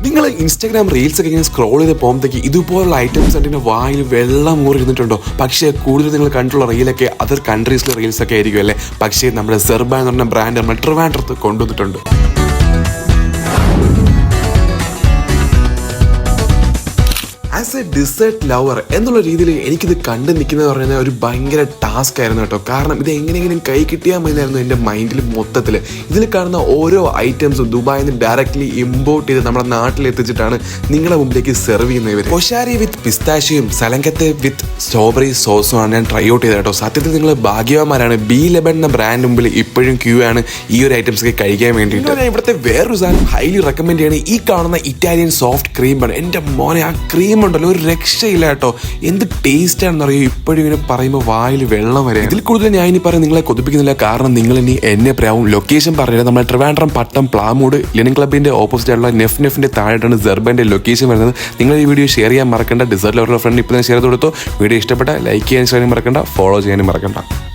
നിങ്ങൾ Instagram reels ഒക്കെ ഇങ്ങനെ സ്ക്രോൾ ചെയ്ത് പോകുമ്പോഴത്തേക്ക് ഇതുപോലുള്ള ഐറ്റംസ് കണ്ടിട്ട് വായിൽ വെള്ളം ഊറിയിരുന്നിട്ടുണ്ടോ? പക്ഷേ കൂടുതൽ നിങ്ങൾ കണ്ടുള്ള റീലൊക്കെ അതർ കൺട്രീസിലെ റീൽസ് ഒക്കെ ആയിരിക്കും അല്ലേ? പക്ഷേ നമ്മുടെ സെർബ എന്ന് പറഞ്ഞ ബ്രാൻഡ് നമ്മൾ ട്രിവാൻഡ്രത്ത് കൊണ്ടുവന്നിട്ടുണ്ട്. ആസ് എ ഡിസേർട്ട് ലവർ എന്നുള്ള രീതിയിൽ എനിക്കിത് കണ്ടു നിൽക്കുന്നത് പറഞ്ഞാൽ ഒരു ഭയങ്കര ടാസ്ക് ആയിരുന്നു കേട്ടോ. കാരണം ഇത് എങ്ങനെയെങ്കിലും കൈ കിട്ടിയാൽ മതിയായിരുന്നു എൻ്റെ മൈൻഡിൽ മൊത്തത്തിൽ. ഇതിൽ കാണുന്ന ഓരോ ഐറ്റംസും ദുബായിൽ നിന്ന് ഡയറക്റ്റ്ലി ഇമ്പോർട്ട് ചെയ്ത് നമ്മുടെ നാട്ടിലെത്തിച്ചിട്ടാണ് നിങ്ങളുടെ മുമ്പിലേക്ക് സെർവ് ചെയ്യുന്നത് ഇവർ. കൊശാരി വിത്ത് പിസ്താഷ്യയും സലങ്കത്തെ വിത്ത് സ്ട്രോബെറി സോസുമാണ് ഞാൻ ട്രൈ ഔട്ട് ചെയ്തത് കേട്ടോ. സത്യത്തിൽ നിങ്ങൾ ഭാഗ്യവാന്മാരാണ്. B11 എന്ന ബ്രാൻഡ് മുമ്പിൽ ഇപ്പോഴും ക്യൂ ആണ് ഈ ഒരു ഐറ്റംസ് ഒക്കെ കഴിക്കാൻ വേണ്ടിയിട്ട്. ഞാൻ ഇവിടുത്തെ വേറൊരു സാധനം ഹൈലി റെക്കമെൻഡ് ചെയ്യണം. ഈ കാണുന്ന ഇറ്റാലിയൻ സോഫ്റ്റ് ക്രീം ആണ്. എൻ്റെ മോനെ ആ ക്രീം ഉണ്ടല്ലോ ഒരു രക്ഷയില്ല കേട്ടോ. എന്ത് ടേസ്റ്റ് ആണെന്ന് അറിയോ. ഇപ്പോഴും ഇങ്ങനെ പറയുമ്പോൾ വായിൽ വെള്ളം വരെ. ഇതിൽ കൂടുതൽ ഞാൻ ഇനി പറഞ്ഞ് നിങ്ങളെ കൊതിപ്പിക്കുന്നില്ല. കാരണം നിങ്ങൾ ഇനി എന്നെ പറയാവും. ലൊക്കേഷൻ പറഞ്ഞില്ല. നമ്മുടെ ട്രിവാൻഡ്രം പട്ടം പ്ലാമൂട് ലെനിൻ ക്ലബിന്റെ ഓപ്പോസിറ്റ് ആയിട്ടുള്ള നെഫിന്റെ താഴെയാണ് സെർബന്റെ ലൊക്കേഷൻ വരുന്നത്. നിങ്ങൾ ഈ വീഡിയോ ഷെയർ ചെയ്യാൻ മറക്കണ്ട. ഡിസേർട്ട് ലവറുടെ ഫ്രണ്ട് ഇപ്പോൾ ഷെയർ ചെയ്ത് കൊടുത്തോ. വീഡിയോ ഇഷ്ടപ്പെട്ട ലൈക്ക് ചെയ്യാൻ മറക്കണ്ട, ഫോളോ ചെയ്യാനും മറക്കണ്ട.